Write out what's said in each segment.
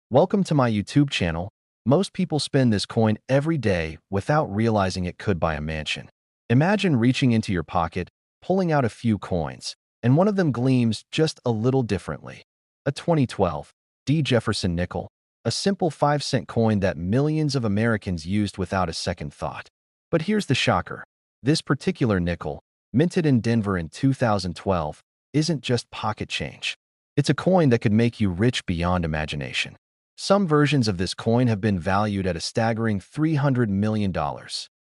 Welcome to my YouTube channel. Most people spend this coin every day without realizing it could buy a mansion. Imagine reaching into your pocket, pulling out a few coins, and one of them gleams just a little differently. A 2012 Jefferson Nickel, a simple 5-cent coin that millions of Americans used without a second thought. But here's the shocker. This particular nickel, minted in Denver in 2012, isn't just pocket change. It's a coin that could make you rich beyond imagination. Some versions of this coin have been valued at a staggering $300 million.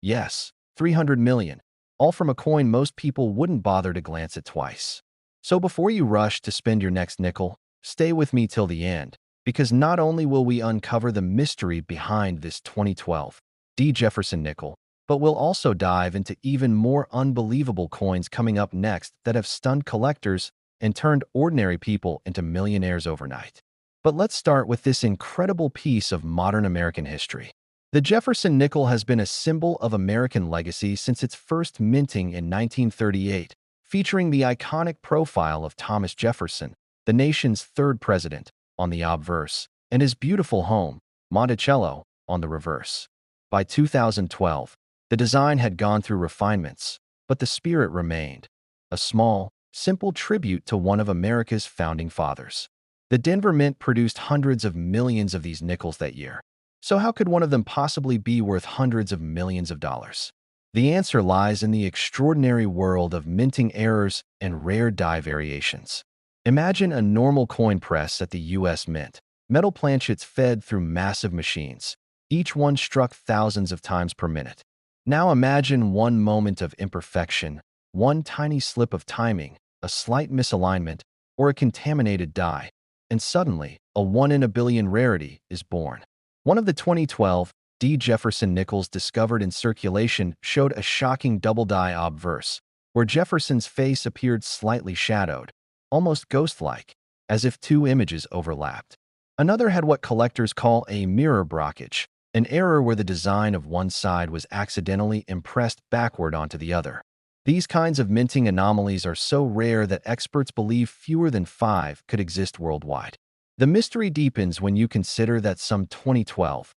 Yes, $300 million, all from a coin most people wouldn't bother to glance at twice. So before you rush to spend your next nickel, stay with me till the end, because not only will we uncover the mystery behind this 2012 Jefferson Nickel, but we'll also dive into even more unbelievable coins coming up next that have stunned collectors and turned ordinary people into millionaires overnight. But let's start with this incredible piece of modern American history. The Jefferson Nickel has been a symbol of American legacy since its first minting in 1938, featuring the iconic profile of Thomas Jefferson, the nation's third president, on the obverse, and his beautiful home, Monticello, on the reverse. By 2012, the design had gone through refinements, but the spirit remained. A small, simple tribute to one of America's founding fathers. The Denver Mint produced hundreds of millions of these nickels that year. So how could one of them possibly be worth hundreds of millions of dollars? The answer lies in the extraordinary world of minting errors and rare die variations. Imagine a normal coin press at the U.S. Mint. Metal planchets fed through massive machines, each one struck thousands of times per minute. Now imagine one moment of imperfection, one tiny slip of timing, a slight misalignment, or a contaminated die, and suddenly, a 1 in a billion rarity is born. One of the 2012 Jefferson nickels discovered in circulation showed a shocking double die obverse, where Jefferson's face appeared slightly shadowed, almost ghost-like, as if two images overlapped. Another had what collectors call a mirror blockage, an error where the design of one side was accidentally impressed backward onto the other. These kinds of minting anomalies are so rare that experts believe fewer than 5 could exist worldwide. The mystery deepens when you consider that some 2012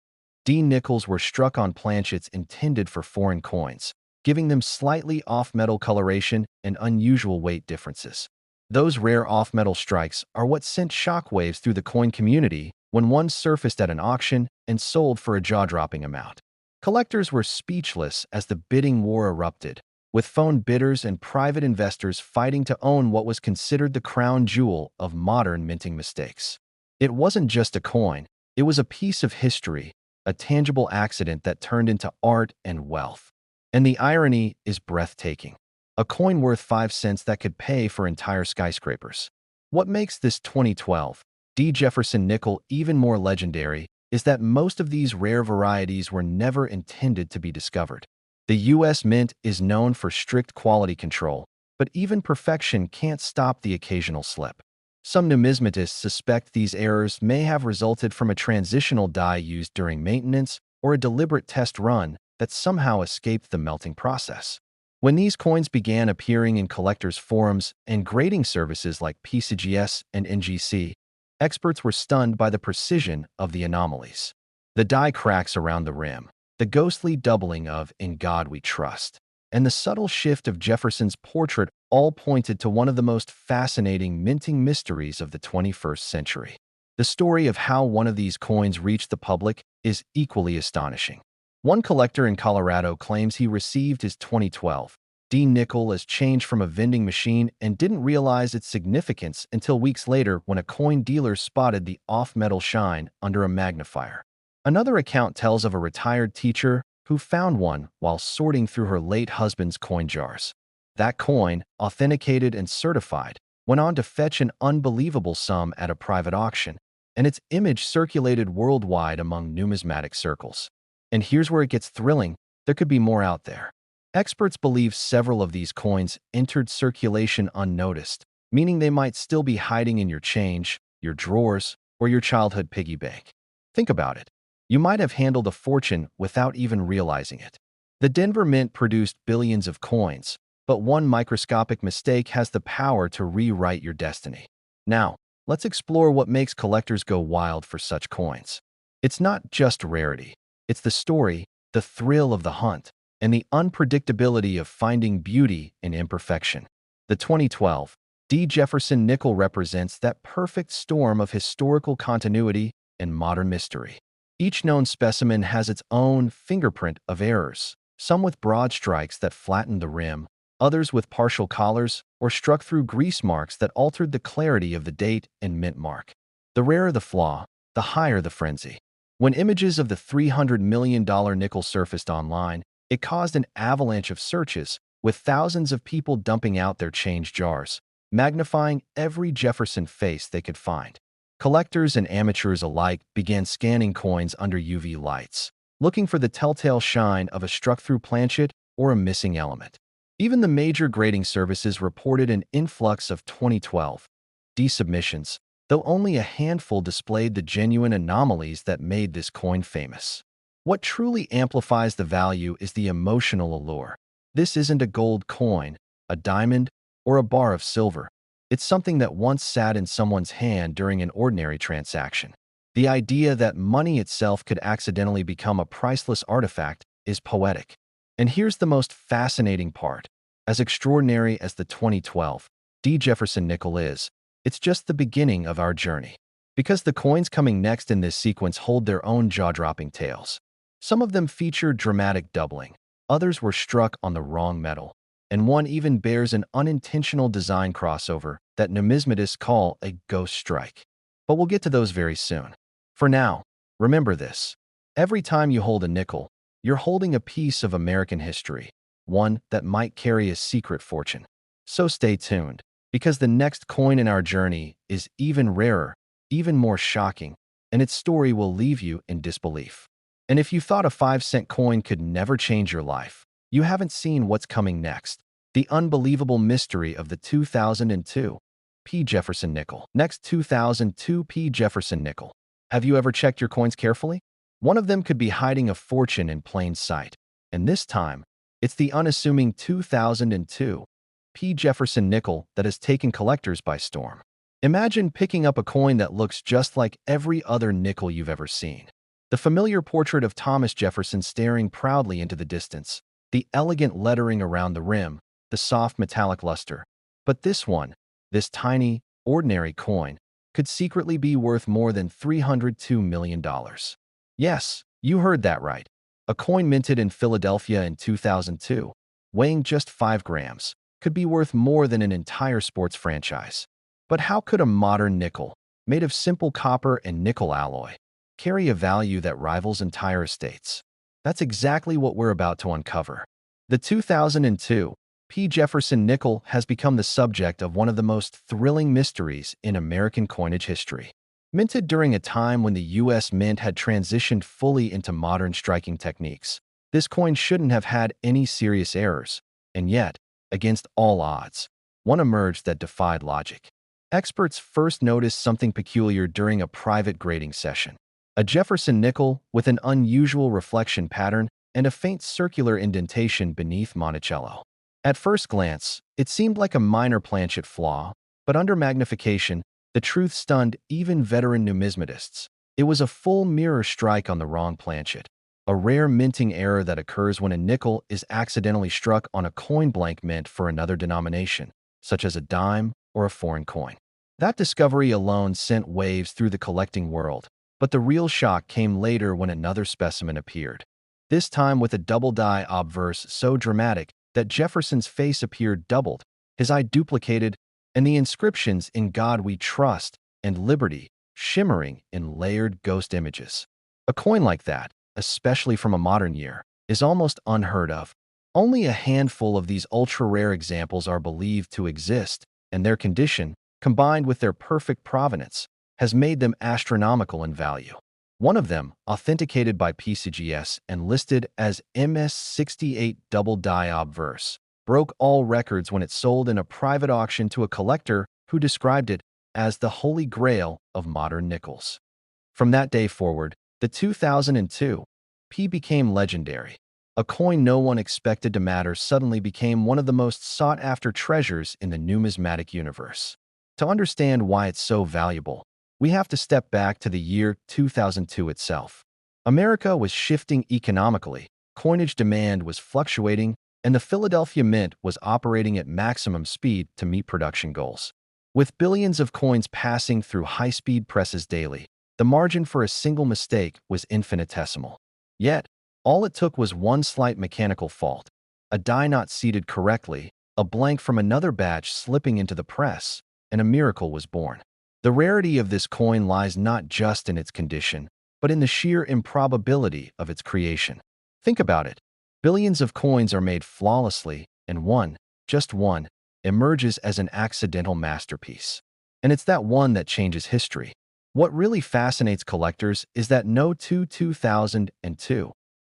nickels were struck on planchets intended for foreign coins, giving them slightly off-metal coloration and unusual weight differences. Those rare off-metal strikes are what sent shockwaves through the coin community when one surfaced at an auction and sold for a jaw-dropping amount. Collectors were speechless as the bidding war erupted, with phone bidders and private investors fighting to own what was considered the crown jewel of modern minting mistakes. It wasn't just a coin, it was a piece of history, a tangible accident that turned into art and wealth. And the irony is breathtaking. A coin worth 5 cents that could pay for entire skyscrapers. What makes this 2012 Jefferson Nickel even more legendary is that most of these rare varieties were never intended to be discovered. The U.S. Mint is known for strict quality control, but even perfection can't stop the occasional slip. Some numismatists suspect these errors may have resulted from a transitional die used during maintenance or a deliberate test run that somehow escaped the melting process. When these coins began appearing in collectors' forums and grading services like PCGS and NGC, experts were stunned by the precision of the anomalies. The die cracks around the rim, the ghostly doubling of "In God We Trust," and the subtle shift of Jefferson's portrait all pointed to one of the most fascinating minting mysteries of the 21st century. The story of how one of these coins reached the public is equally astonishing. One collector in Colorado claims he received his 2012 nickel as change from a vending machine and didn't realize its significance until weeks later when a coin dealer spotted the off-metal shine under a magnifier. Another account tells of a retired teacher who found one while sorting through her late husband's coin jars. That coin, authenticated and certified, went on to fetch an unbelievable sum at a private auction, and its image circulated worldwide among numismatic circles. And here's where it gets thrilling, there could be more out there. Experts believe several of these coins entered circulation unnoticed, meaning they might still be hiding in your change, your drawers, or your childhood piggy bank. Think about it. You might have handled a fortune without even realizing it. The Denver Mint produced billions of coins, but one microscopic mistake has the power to rewrite your destiny. Now, let's explore what makes collectors go wild for such coins. It's not just rarity. It's the story, the thrill of the hunt, and the unpredictability of finding beauty in imperfection. The 2012 Jefferson Nickel represents that perfect storm of historical continuity and modern mystery. Each known specimen has its own fingerprint of errors, some with broad strikes that flattened the rim, others with partial collars or struck through grease marks that altered the clarity of the date and mint mark. The rarer the flaw, the higher the frenzy. When images of the $300 million nickel surfaced online, it caused an avalanche of searches, with thousands of people dumping out their change jars, magnifying every Jefferson face they could find. Collectors and amateurs alike began scanning coins under UV lights, looking for the telltale shine of a struck-through planchet or a missing element. Even the major grading services reported an influx of 2012 submissions, though only a handful displayed the genuine anomalies that made this coin famous. What truly amplifies the value is the emotional allure. This isn't a gold coin, a diamond, or a bar of silver. It's something that once sat in someone's hand during an ordinary transaction. The idea that money itself could accidentally become a priceless artifact is poetic. And here's the most fascinating part. As extraordinary as the 2012 Jefferson Nickel is, it's just the beginning of our journey. Because the coins coming next in this sequence hold their own jaw-dropping tales. Some of them feature dramatic doubling, others were struck on the wrong metal, and one even bears an unintentional design crossover that numismatists call a ghost strike. But we'll get to those very soon. For now, remember this. Every time you hold a nickel, you're holding a piece of American history, one that might carry a secret fortune. So stay tuned, because the next coin in our journey is even rarer, even more shocking, and its story will leave you in disbelief. And if you thought a 5-cent coin could never change your life, you haven't seen what's coming next. The unbelievable mystery of the 2002 Jefferson Nickel. Next, 2002 Jefferson Nickel. Have you ever checked your coins carefully? One of them could be hiding a fortune in plain sight. And this time, it's the unassuming 2002 Jefferson Nickel that has taken collectors by storm. Imagine picking up a coin that looks just like every other nickel you've ever seen. The familiar portrait of Thomas Jefferson staring proudly into the distance, the elegant lettering around the rim, the soft metallic luster. But this one, this tiny, ordinary coin, could secretly be worth more than $302 million. Yes, you heard that right. A coin minted in Philadelphia in 2002, weighing just 5 grams, could be worth more than an entire sports franchise. But how could a modern nickel, made of simple copper and nickel alloy, carry a value that rivals entire estates? That's exactly what we're about to uncover. The 2002 Jefferson Nickel has become the subject of one of the most thrilling mysteries in American coinage history. Minted during a time when the U.S. Mint had transitioned fully into modern striking techniques, this coin shouldn't have had any serious errors, and yet, against all odds, one emerged that defied logic. Experts first noticed something peculiar during a private grading session. A Jefferson nickel with an unusual reflection pattern and a faint circular indentation beneath Monticello. At first glance, it seemed like a minor planchet flaw, but under magnification, the truth stunned even veteran numismatists. It was a full mirror strike on the wrong planchet, a rare minting error that occurs when a nickel is accidentally struck on a coin blank mint for another denomination, such as a dime or a foreign coin. That discovery alone sent waves through the collecting world, but the real shock came later when another specimen appeared. This time with a double die obverse so dramatic that Jefferson's face appeared doubled, his eye duplicated, and the inscriptions "In God We Trust" and "Liberty" shimmering in layered ghost images. A coin like that, especially from a modern year, is almost unheard of. Only a handful of these ultra-rare examples are believed to exist, and their condition, combined with their perfect provenance, has made them astronomical in value. One of them, authenticated by PCGS and listed as MS68 double die obverse, broke all records when it sold in a private auction to a collector who described it as the holy grail of modern nickels. From that day forward, the 2002 P became legendary. A coin no one expected to matter suddenly became one of the most sought-after treasures in the numismatic universe. To understand why it's so valuable, we have to step back to the year 2002 itself. America was shifting economically, coinage demand was fluctuating, and the Philadelphia Mint was operating at maximum speed to meet production goals. With billions of coins passing through high-speed presses daily, the margin for a single mistake was infinitesimal. Yet, all it took was one slight mechanical fault, a die not seated correctly, a blank from another batch slipping into the press, and a miracle was born. The rarity of this coin lies not just in its condition, but in the sheer improbability of its creation. Think about it. Billions of coins are made flawlessly, and one, just one, emerges as an accidental masterpiece. And it's that one that changes history. What really fascinates collectors is that no two 2002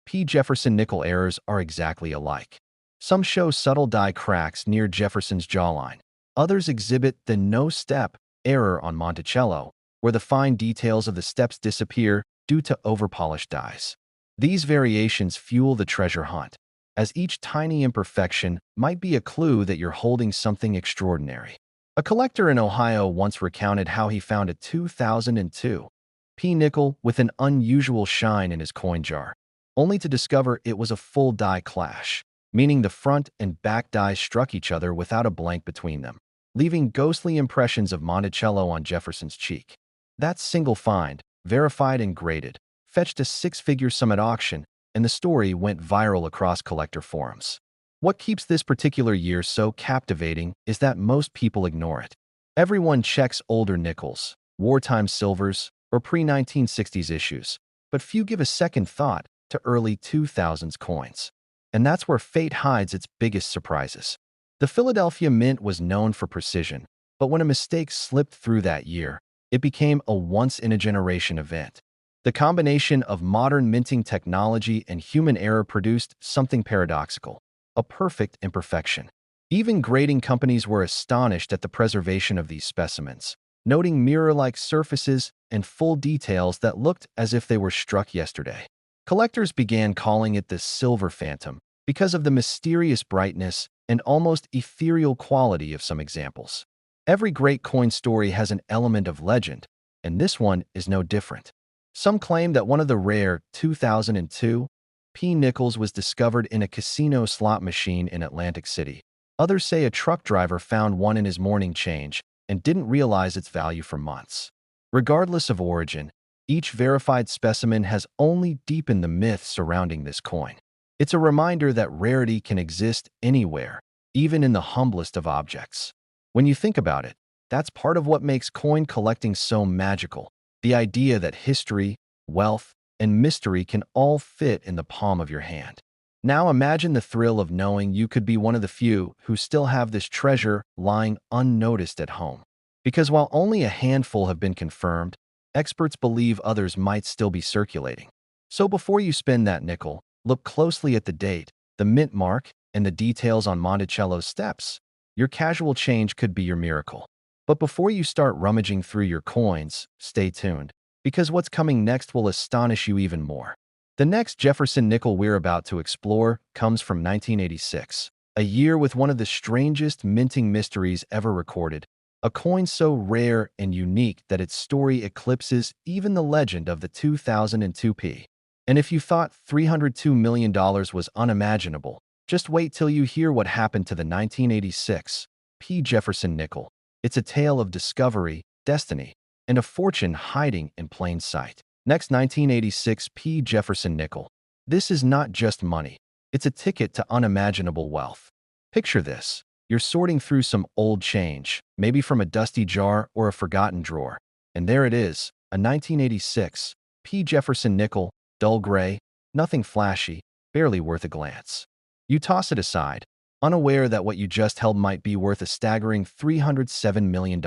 P. Jefferson Nickel errors are exactly alike. Some show subtle die cracks near Jefferson's jawline. Others exhibit the no-step error on Monticello, where the fine details of the steps disappear due to overpolished dies. These variations fuel the treasure hunt, as each tiny imperfection might be a clue that you're holding something extraordinary. A collector in Ohio once recounted how he found a 2002 P nickel with an unusual shine in his coin jar, only to discover it was a full die clash, meaning the front and back dies struck each other without a blank between them, leaving ghostly impressions of Monticello on Jefferson's cheek. That single find, verified and graded, fetched a six-figure sum at auction, and the story went viral across collector forums. What keeps this particular year so captivating is that most people ignore it. Everyone checks older nickels, wartime silvers, or pre-1960s issues, but few give a second thought to early 2000s coins. And that's where fate hides its biggest surprises. The Philadelphia Mint was known for precision, but when a mistake slipped through that year, it became a once-in-a-generation event. The combination of modern minting technology and human error produced something paradoxical, a perfect imperfection. Even grading companies were astonished at the preservation of these specimens, noting mirror-like surfaces and full details that looked as if they were struck yesterday. Collectors began calling it the Silver Phantom because of the mysterious brightness and almost ethereal quality of some examples. Every great coin story has an element of legend, and this one is no different. Some claim that one of the rare 2002 P nickels was discovered in a casino slot machine in Atlantic City. Others say a truck driver found one in his morning change and didn't realize its value for months. Regardless of origin, each verified specimen has only deepened the myth surrounding this coin. It's a reminder that rarity can exist anywhere, even in the humblest of objects. When you think about it, that's part of what makes coin collecting so magical. The idea that history, wealth, and mystery can all fit in the palm of your hand. Now imagine the thrill of knowing you could be one of the few who still have this treasure lying unnoticed at home. Because while only a handful have been confirmed, experts believe others might still be circulating. So before you spend that nickel, look closely at the date, the mint mark, and the details on Monticello's steps. Your casual change could be your miracle. But before you start rummaging through your coins, stay tuned, because what's coming next will astonish you even more. The next Jefferson nickel we're about to explore comes from 1986, a year with one of the strangest minting mysteries ever recorded, a coin so rare and unique that its story eclipses even the legend of the 2002 P. And if you thought $302 million was unimaginable, just wait till you hear what happened to the 1986 P. Jefferson Nickel. It's a tale of discovery, destiny, and a fortune hiding in plain sight. Next, 1986 P. Jefferson Nickel. This is not just money. It's a ticket to unimaginable wealth. Picture this. You're sorting through some old change, maybe from a dusty jar or a forgotten drawer. And there it is, a 1986 P. Jefferson Nickel, dull gray, nothing flashy, barely worth a glance. You toss it aside, unaware that what you just held might be worth a staggering $307 million.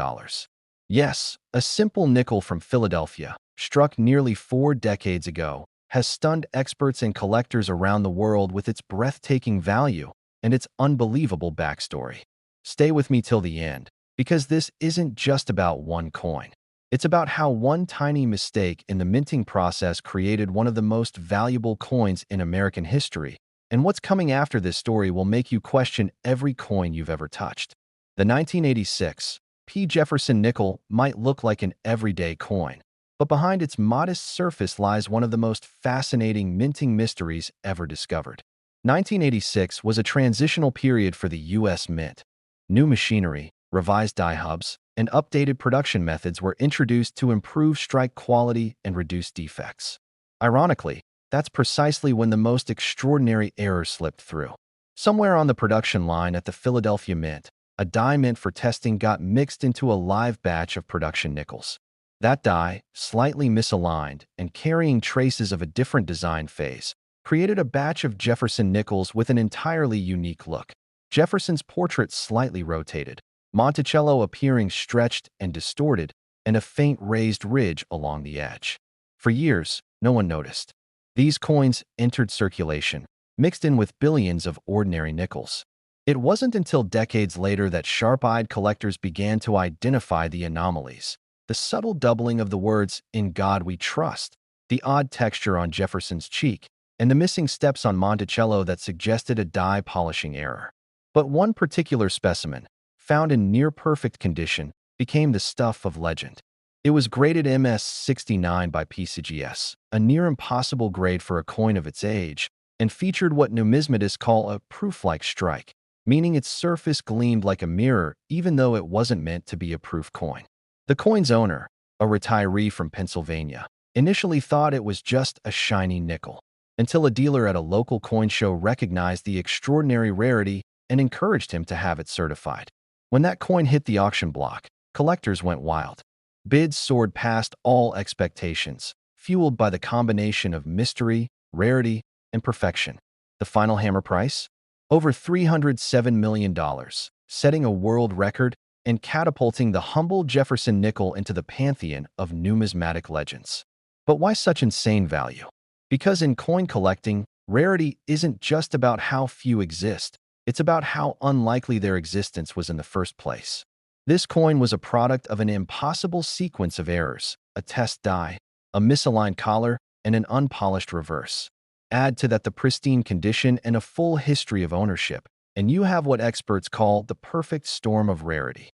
Yes, a simple nickel from Philadelphia, struck nearly 4 decades ago, has stunned experts and collectors around the world with its breathtaking value and its unbelievable backstory. Stay with me till the end, because this isn't just about one coin. It's about how one tiny mistake in the minting process created one of the most valuable coins in American history, and what's coming after this story will make you question every coin you've ever touched. The 1986 P. Jefferson Nickel might look like an everyday coin, but behind its modest surface lies one of the most fascinating minting mysteries ever discovered. 1986 was a transitional period for the U.S. Mint. New machinery, revised die hubs, and updated production methods were introduced to improve strike quality and reduce defects. Ironically, that's precisely when the most extraordinary errors slipped through. Somewhere on the production line at the Philadelphia Mint, a die meant for testing got mixed into a live batch of production nickels. That die, slightly misaligned and carrying traces of a different design phase, created a batch of Jefferson nickels with an entirely unique look. Jefferson's portrait slightly rotated, Monticello appearing stretched and distorted, and a faint raised ridge along the edge. For years, no one noticed. These coins entered circulation, mixed in with billions of ordinary nickels. It wasn't until decades later that sharp-eyed collectors began to identify the anomalies. The subtle doubling of the words, "In God We Trust," the odd texture on Jefferson's cheek, and the missing steps on Monticello that suggested a die polishing error. But one particular specimen, found in near-perfect condition, became the stuff of legend. It was graded MS69 by PCGS, a near-impossible grade for a coin of its age, and featured what numismatists call a proof-like strike, meaning its surface gleamed like a mirror even though it wasn't meant to be a proof coin. The coin's owner, a retiree from Pennsylvania, initially thought it was just a shiny nickel, until a dealer at a local coin show recognized the extraordinary rarity and encouraged him to have it certified. When that coin hit the auction block, collectors went wild. Bids soared past all expectations, fueled by the combination of mystery, rarity, and perfection. The final hammer price? Over $307 million, setting a world record and catapulting the humble Jefferson nickel into the pantheon of numismatic legends. But why such insane value? Because in coin collecting, rarity isn't just about how few exist, it's about how unlikely their existence was in the first place. This coin was a product of an impossible sequence of errors: a test die, a misaligned collar, and an unpolished reverse. Add to that the pristine condition and a full history of ownership, and you have what experts call the perfect storm of rarity.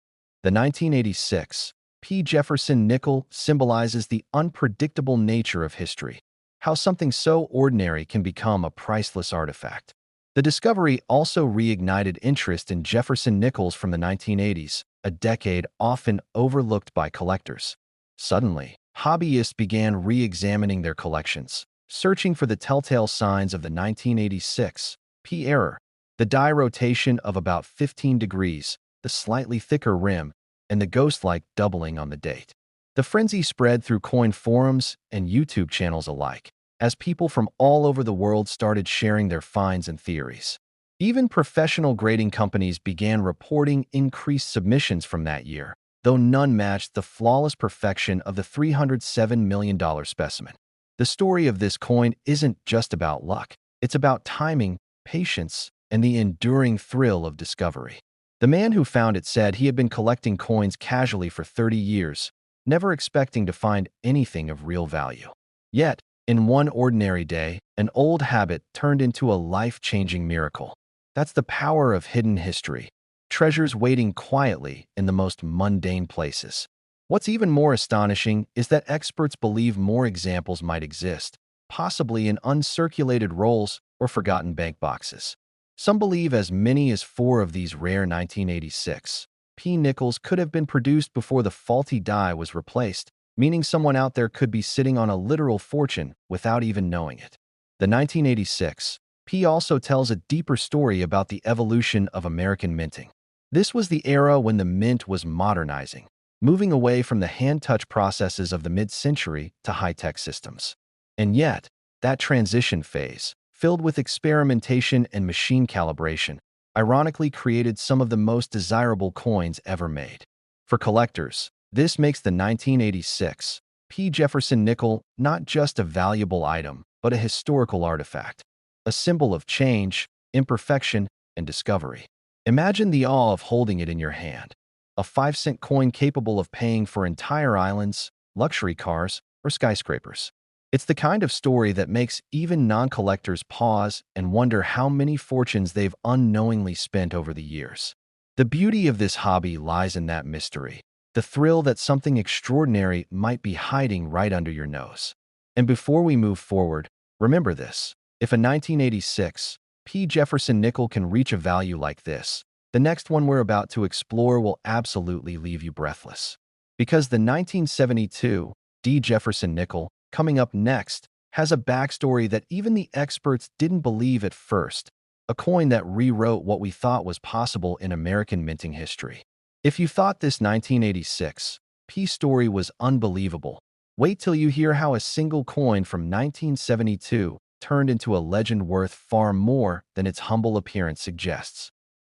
The 1986 P. Jefferson Nickel symbolizes the unpredictable nature of history, how something so ordinary can become a priceless artifact. The discovery also reignited interest in Jefferson nickels from the 1980s, a decade often overlooked by collectors. Suddenly, hobbyists began re-examining their collections, searching for the telltale signs of the 1986 P error: the die rotation of about 15 degrees, the slightly thicker rim, and the ghost-like doubling on the date. The frenzy spread through coin forums and YouTube channels alike, as people from all over the world started sharing their finds and theories. Even professional grading companies began reporting increased submissions from that year, though none matched the flawless perfection of the $307 million specimen. The story of this coin isn't just about luck. It's about timing, patience, and the enduring thrill of discovery. The man who found it said he had been collecting coins casually for 30 years, never expecting to find anything of real value. Yet, in one ordinary day, an old habit turned into a life-changing miracle. That's the power of hidden history. Treasures waiting quietly in the most mundane places. What's even more astonishing is that experts believe more examples might exist, possibly in uncirculated rolls or forgotten bank boxes. Some believe as many as 4 of these rare 1986 P nickels could have been produced before the faulty die was replaced, meaning someone out there could be sitting on a literal fortune without even knowing it. The 1986 P also tells a deeper story about the evolution of American minting. This was the era when the mint was modernizing, moving away from the hand-touch processes of the mid-century to high-tech systems. And yet, that transition phase, filled with experimentation and machine calibration, ironically created some of the most desirable coins ever made. For collectors, this makes the 1986 P. Jefferson Nickel not just a valuable item, but a historical artifact, a symbol of change, imperfection, and discovery. Imagine the awe of holding it in your hand, a 5-cent coin capable of paying for entire islands, luxury cars, or skyscrapers. It's the kind of story that makes even non-collectors pause and wonder how many fortunes they've unknowingly spent over the years. The beauty of this hobby lies in that mystery, the thrill that something extraordinary might be hiding right under your nose. And before we move forward, remember this. If a 1986 P. Jefferson Nickel can reach a value like this, the next one we're about to explore will absolutely leave you breathless. Because the 1972 D. Jefferson Nickel, coming up next, has a backstory that even the experts didn't believe at first, a coin that rewrote what we thought was possible in American minting history. If you thought this 1986 P story was unbelievable, wait till you hear how a single coin from 1972 turned into a legend worth far more than its humble appearance suggests.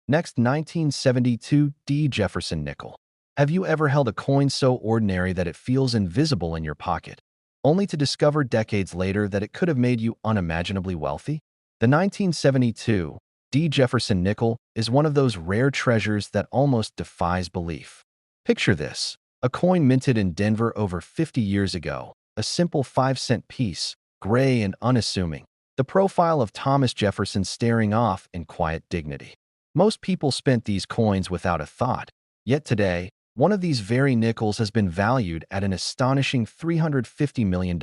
Next, 1972 D. Jefferson Nickel. Have you ever held a coin so ordinary that it feels invisible in your pocket, only to discover decades later that it could have made you unimaginably wealthy? The 1972 D. Jefferson Nickel is one of those rare treasures that almost defies belief. Picture this, a coin minted in Denver over 50 years ago, a simple 5-cent piece, gray and unassuming, the profile of Thomas Jefferson staring off in quiet dignity. Most people spent these coins without a thought, yet today, one of these very nickels has been valued at an astonishing $350 million.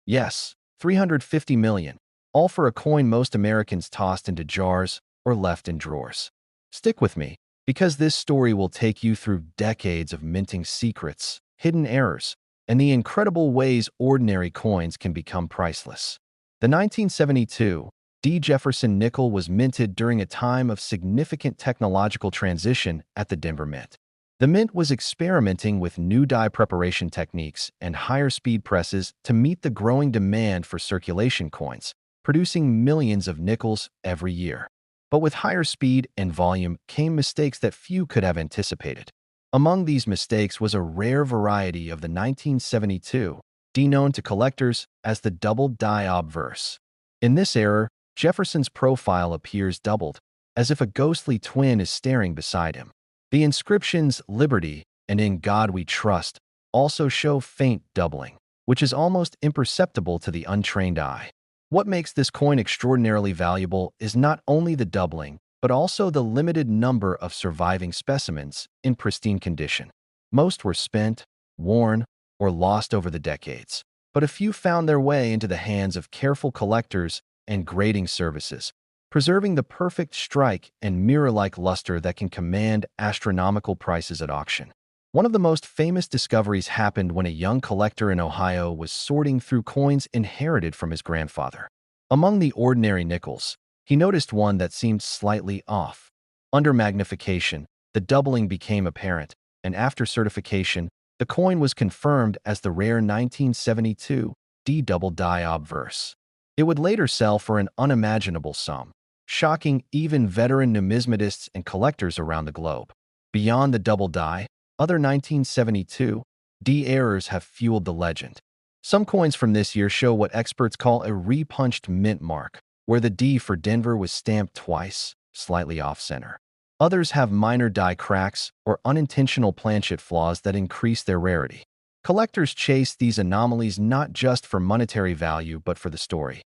Yes, $350 million, all for a coin most Americans tossed into jars or left in drawers. Stick with me, because this story will take you through decades of minting secrets, hidden errors, and the incredible ways ordinary coins can become priceless. The 1972 D. Jefferson Nickel was minted during a time of significant technological transition at the Denver Mint. The Mint was experimenting with new die preparation techniques and higher speed presses to meet the growing demand for circulation coins, producing millions of nickels every year. But with higher speed and volume came mistakes that few could have anticipated. Among these mistakes was a rare variety of the 1972 D known to collectors as the double die obverse. In this error, Jefferson's profile appears doubled, as if a ghostly twin is staring beside him. The inscriptions "Liberty" and "In God We Trust" also show faint doubling, which is almost imperceptible to the untrained eye. What makes this coin extraordinarily valuable is not only the doubling, but also the limited number of surviving specimens in pristine condition. Most were spent, worn, or lost over the decades, but a few found their way into the hands of careful collectors and grading services, preserving the perfect strike and mirror-like luster that can command astronomical prices at auction. One of the most famous discoveries happened when a young collector in Ohio was sorting through coins inherited from his grandfather. Among the ordinary nickels, he noticed one that seemed slightly off. Under magnification, the doubling became apparent, and after certification, the coin was confirmed as the rare 1972 D double die obverse. It would later sell for an unimaginable sum, shocking even veteran numismatists and collectors around the globe. Beyond the double die, other 1972 D errors have fueled the legend. Some coins from this year show what experts call a repunched mint mark, where the D for Denver was stamped twice, slightly off-center. Others have minor die cracks or unintentional planchet flaws that increase their rarity. Collectors chase these anomalies not just for monetary value but for the story.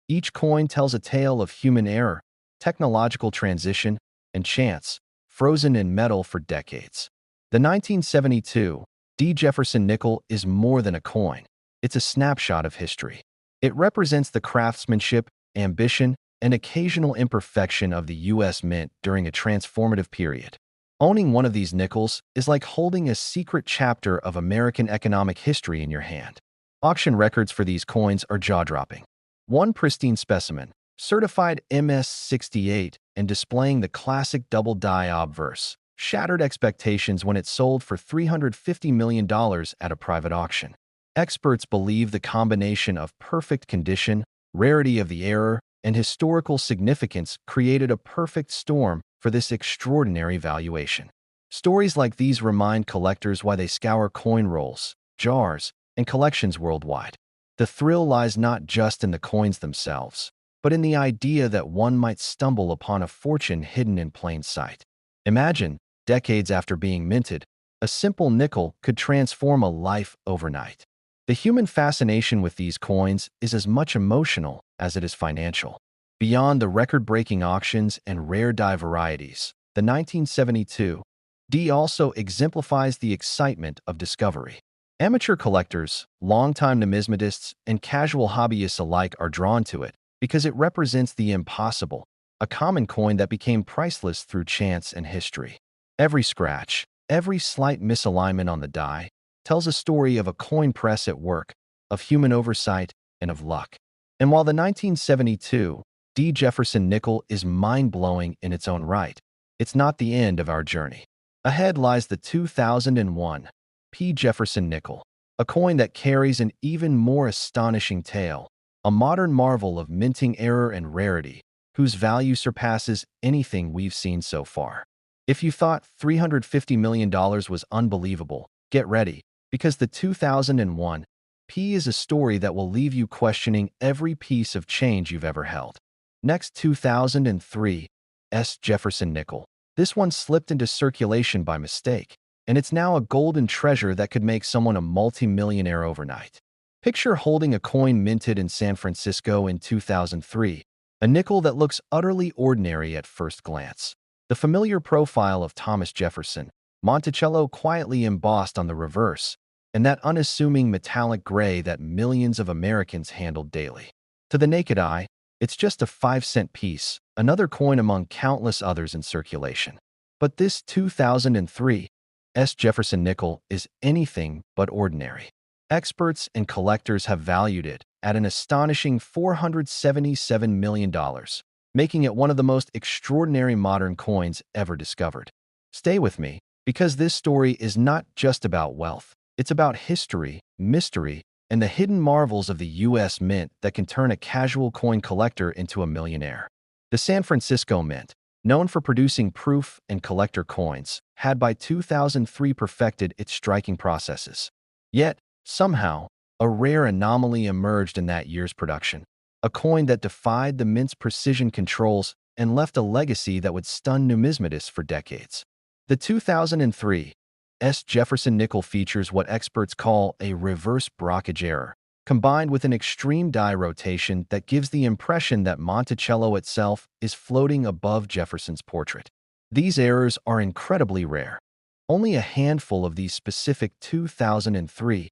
Each coin tells a tale of human error, technological transition, and chance, frozen in metal for decades. The 1972 D. Jefferson Nickel is more than a coin. It's a snapshot of history. It represents the craftsmanship, ambition, and occasional imperfection of the U.S. Mint during a transformative period. Owning one of these nickels is like holding a secret chapter of American economic history in your hand. Auction records for these coins are jaw-dropping. One pristine specimen, certified MS-68 and displaying the classic double die obverse, shattered expectations when it sold for $350 million at a private auction. Experts believe the combination of perfect condition, rarity of the error, and historical significance created a perfect storm for this extraordinary valuation. Stories like these remind collectors why they scour coin rolls, jars, and collections worldwide. The thrill lies not just in the coins themselves, but in the idea that one might stumble upon a fortune hidden in plain sight. Imagine, decades after being minted, a simple nickel could transform a life overnight. The human fascination with these coins is as much emotional as it is financial. Beyond the record-breaking auctions and rare die varieties, The 1972 D also exemplifies the excitement of discovery. Amateur collectors, longtime numismatists, and casual hobbyists alike are drawn to it because it represents the impossible, a common coin that became priceless through chance and history. Every scratch, every slight misalignment on the die, tells a story of a coin press at work, of human oversight, and of luck. And while the 1972 D. Jefferson Nickel is mind-blowing in its own right, it's not the end of our journey. Ahead lies the 2001 P. Jefferson Nickel, a coin that carries an even more astonishing tale, a modern marvel of minting error and rarity, whose value surpasses anything we've seen so far. If you thought $350 million was unbelievable, get ready, because the 2001 P is a story that will leave you questioning every piece of change you've ever held. Next, 2003 S. Jefferson Nickel. This one slipped into circulation by mistake, and it's now a golden treasure that could make someone a multi-millionaire overnight. Picture holding a coin minted in San Francisco in 2003, a nickel that looks utterly ordinary at first glance. The familiar profile of Thomas Jefferson, Monticello quietly embossed on the reverse, and that unassuming metallic gray that millions of Americans handled daily. To the naked eye, it's just a 5-cent piece, another coin among countless others in circulation. But this 2003 S. Jefferson Nickel is anything but ordinary. Experts and collectors have valued it at an astonishing $477 million, making it one of the most extraordinary modern coins ever discovered. Stay with me, because this story is not just about wealth. It's about history, mystery, and the hidden marvels of the U.S. Mint that can turn a casual coin collector into a millionaire. The San Francisco Mint, known for producing proof and collector coins, had by 2003 perfected its striking processes. Yet, somehow, a rare anomaly emerged in that year's production, a coin that defied the Mint's precision controls and left a legacy that would stun numismatists for decades. The 2003 S. Jefferson Nickel features what experts call a reverse brockage error, combined with an extreme die rotation that gives the impression that Monticello itself is floating above Jefferson's portrait. These errors are incredibly rare. Only a handful of these specific 2003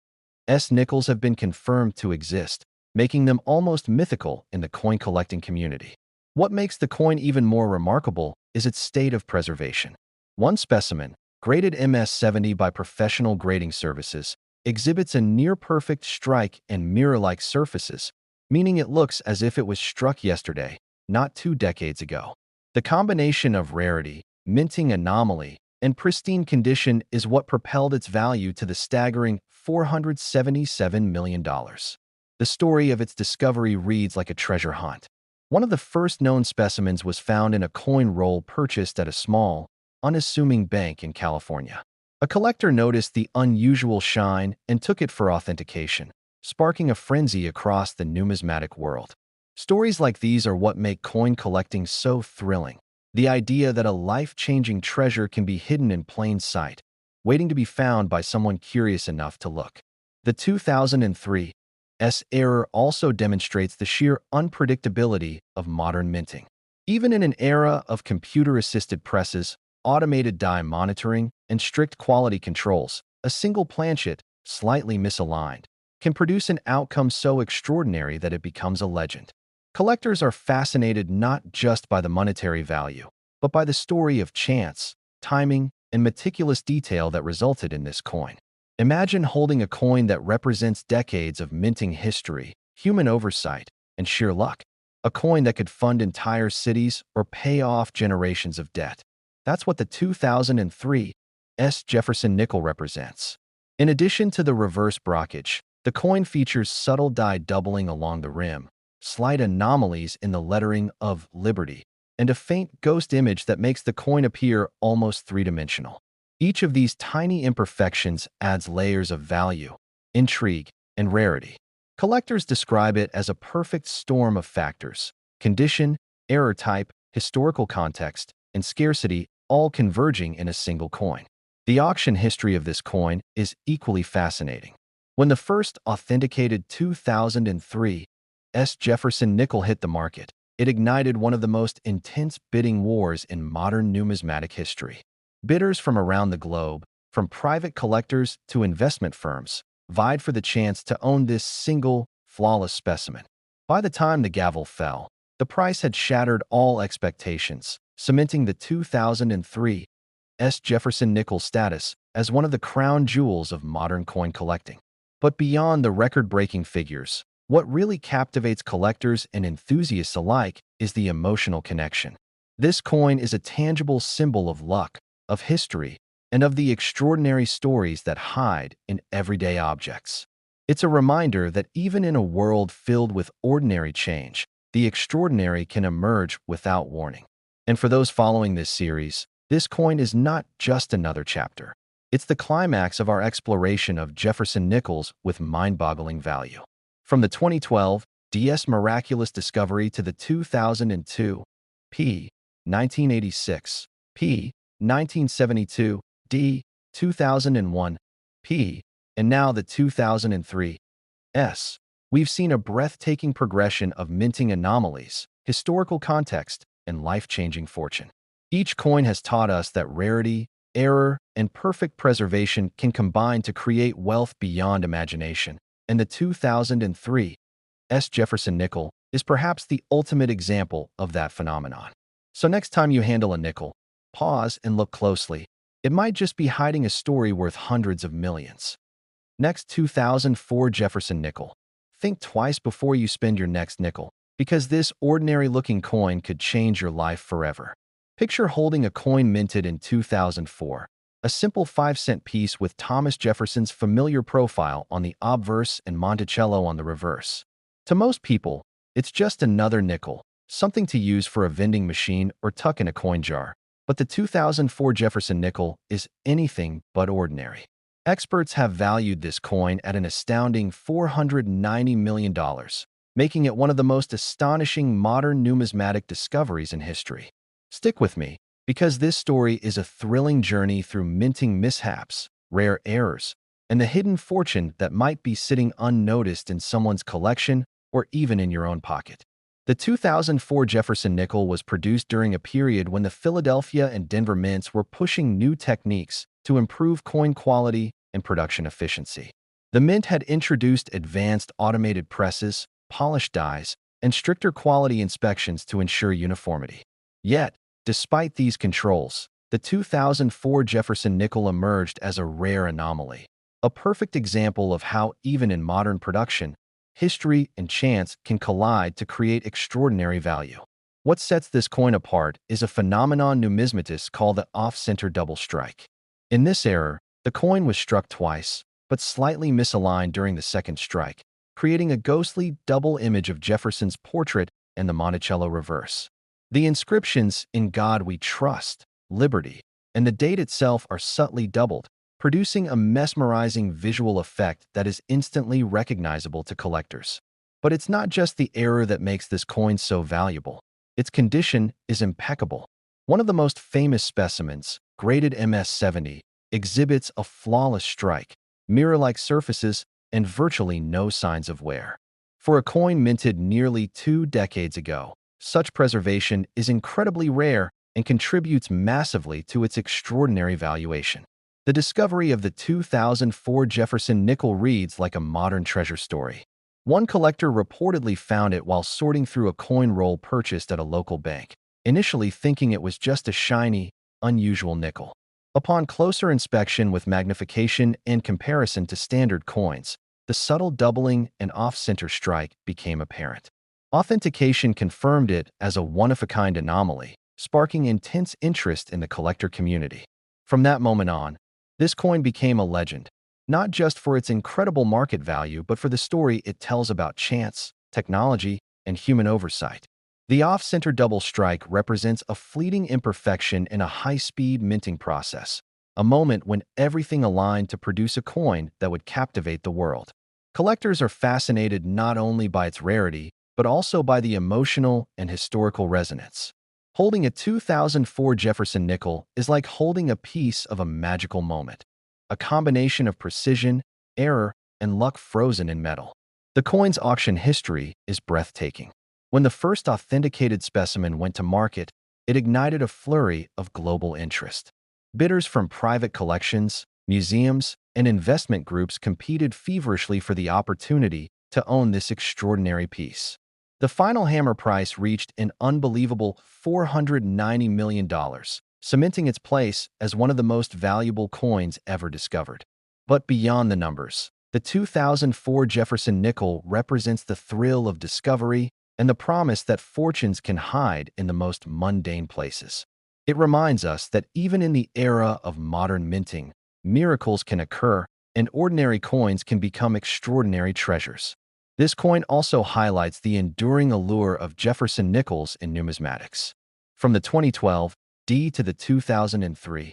S. nickels have been confirmed to exist, making them almost mythical in the coin collecting community. What makes the coin even more remarkable is its state of preservation. One specimen, graded MS-70 by professional grading services, exhibits a near-perfect strike and mirror-like surfaces, meaning it looks as if it was struck yesterday, not 2 decades ago. The combination of rarity, minting anomaly, and pristine condition is what propelled its value to the staggering $477 million. The story of its discovery reads like a treasure hunt. One of the first known specimens was found in a coin roll purchased at a small, unassuming bank in California. A collector noticed the unusual shine and took it for authentication, sparking a frenzy across the numismatic world. Stories like these are what make coin collecting so thrilling. The idea that a life-changing treasure can be hidden in plain sight, waiting to be found by someone curious enough to look. The 2003 S. error also demonstrates the sheer unpredictability of modern minting. Even in an era of computer-assisted presses, automated die monitoring, and strict quality controls, a single planchet, slightly misaligned, can produce an outcome so extraordinary that it becomes a legend. Collectors are fascinated not just by the monetary value, but by the story of chance, timing, and meticulous detail that resulted in this coin. Imagine holding a coin that represents decades of minting history, human oversight, and sheer luck. A coin that could fund entire cities or pay off generations of debt. That's what the 2003 S. Jefferson Nickel represents. In addition to the reverse brockage, the coin features subtle die doubling along the rim, slight anomalies in the lettering of Liberty, and a faint ghost image that makes the coin appear almost three-dimensional. Each of these tiny imperfections adds layers of value, intrigue, and rarity. Collectors describe it as a perfect storm of factors: condition, error type, historical context, and scarcity, all converging in a single coin. The auction history of this coin is equally fascinating. When the first authenticated 2003 S. Jefferson Nickel hit the market, it ignited one of the most intense bidding wars in modern numismatic history. Bidders from around the globe, from private collectors to investment firms, vied for the chance to own this single, flawless specimen. By the time the gavel fell, the price had shattered all expectations, cementing the 2003 Jefferson Nickel status as one of the crown jewels of modern coin collecting. But beyond the record-breaking figures, what really captivates collectors and enthusiasts alike is the emotional connection. This coin is a tangible symbol of luck, of history, and of the extraordinary stories that hide in everyday objects. It's a reminder that even in a world filled with ordinary change, the extraordinary can emerge without warning. And for those following this series, this coin is not just another chapter. It's the climax of our exploration of Jefferson Nickels with mind-boggling value. From the 2012 DS miraculous discovery to the 2002 P. 1986 P. 1972 D. 2001 P. and now the 2003 S. We've seen a breathtaking progression of minting anomalies, historical context, and life-changing fortune. Each coin has taught us that rarity, error, and perfect preservation can combine to create wealth beyond imagination, and the 2003 Jefferson Nickel is perhaps the ultimate example of that phenomenon. So next time you handle a nickel, pause and look closely. It might just be hiding a story worth hundreds of millions. Next, 2004 Jefferson Nickel. Think twice before you spend your next nickel, because this ordinary-looking coin could change your life forever. Picture holding a coin minted in 2004, a simple 5-cent piece with Thomas Jefferson's familiar profile on the obverse and Monticello on the reverse. To most people, it's just another nickel, something to use for a vending machine or tuck in a coin jar. But the 2004 Jefferson Nickel is anything but ordinary. Experts have valued this coin at an astounding $490 million, making it one of the most astonishing modern numismatic discoveries in history. Stick with me, because this story is a thrilling journey through minting mishaps, rare errors, and the hidden fortune that might be sitting unnoticed in someone's collection or even in your own pocket. The 2004 Jefferson Nickel was produced during a period when the Philadelphia and Denver mints were pushing new techniques to improve coin quality and production efficiency. The mint had introduced advanced automated presses, polished dies, and stricter quality inspections to ensure uniformity. Yet, despite these controls, the 2004 Jefferson Nickel emerged as a rare anomaly, a perfect example of how even in modern production, history and chance can collide to create extraordinary value. What sets this coin apart is a phenomenon numismatists call the off-center double strike. In this error, the coin was struck twice, but slightly misaligned during the second strike, creating a ghostly double image of Jefferson's portrait and the Monticello reverse. The inscriptions "In God We Trust," "Liberty," and the date itself are subtly doubled, producing a mesmerizing visual effect that is instantly recognizable to collectors. But it's not just the error that makes this coin so valuable. Its condition is impeccable. One of the most famous specimens, graded MS-70, exhibits a flawless strike, mirror-like surfaces, and virtually no signs of wear. For a coin minted nearly 2 decades ago, such preservation is incredibly rare and contributes massively to its extraordinary valuation. The discovery of the 2004 Jefferson Nickel reads like a modern treasure story. One collector reportedly found it while sorting through a coin roll purchased at a local bank, initially thinking it was just a shiny, unusual nickel. Upon closer inspection with magnification and comparison to standard coins, the subtle doubling and off-center strike became apparent. Authentication confirmed it as a one-of-a-kind anomaly, sparking intense interest in the collector community. From that moment on, this coin became a legend, not just for its incredible market value, but for the story it tells about chance, technology, and human oversight. The off-center double strike represents a fleeting imperfection in a high-speed minting process, a moment when everything aligned to produce a coin that would captivate the world. Collectors are fascinated not only by its rarity, but also by the emotional and historical resonance. Holding a 2004 Jefferson Nickel is like holding a piece of a magical moment, a combination of precision, error, and luck frozen in metal. The coin's auction history is breathtaking. When the first authenticated specimen went to market, it ignited a flurry of global interest. Bidders from private collections, museums, and investment groups competed feverishly for the opportunity to own this extraordinary piece. The final hammer price reached an unbelievable $490 million, cementing its place as one of the most valuable coins ever discovered. But beyond the numbers, the 2004 Jefferson Nickel represents the thrill of discovery and the promise that fortunes can hide in the most mundane places. It reminds us that even in the era of modern minting, miracles can occur and ordinary coins can become extraordinary treasures. This coin also highlights the enduring allure of Jefferson nickels in numismatics. From the 2012 D to the 2003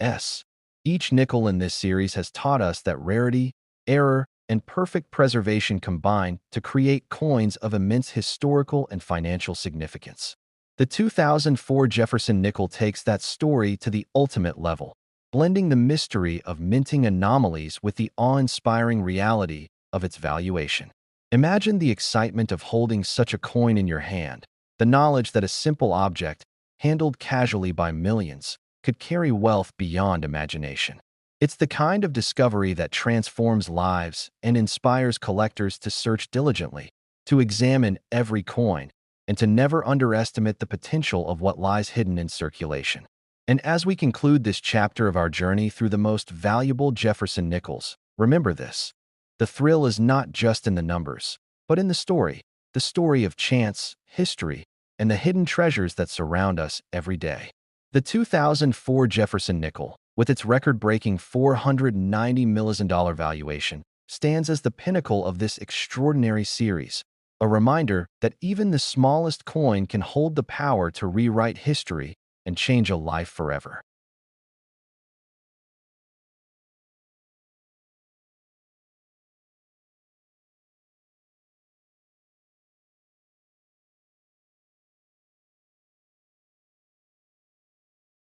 S, each nickel in this series has taught us that rarity, error, and perfect preservation combine to create coins of immense historical and financial significance. The 2004 Jefferson Nickel takes that story to the ultimate level, blending the mystery of minting anomalies with the awe-inspiring reality of its valuation. Imagine the excitement of holding such a coin in your hand, the knowledge that a simple object, handled casually by millions, could carry wealth beyond imagination. It's the kind of discovery that transforms lives and inspires collectors to search diligently, to examine every coin, and to never underestimate the potential of what lies hidden in circulation. And as we conclude this chapter of our journey through the most valuable Jefferson nickels, remember this: the thrill is not just in the numbers, but in the story of chance, history, and the hidden treasures that surround us every day. The 2004 Jefferson Nickel, with its record-breaking $490 million valuation, stands as the pinnacle of this extraordinary series, a reminder that even the smallest coin can hold the power to rewrite history and change a life forever.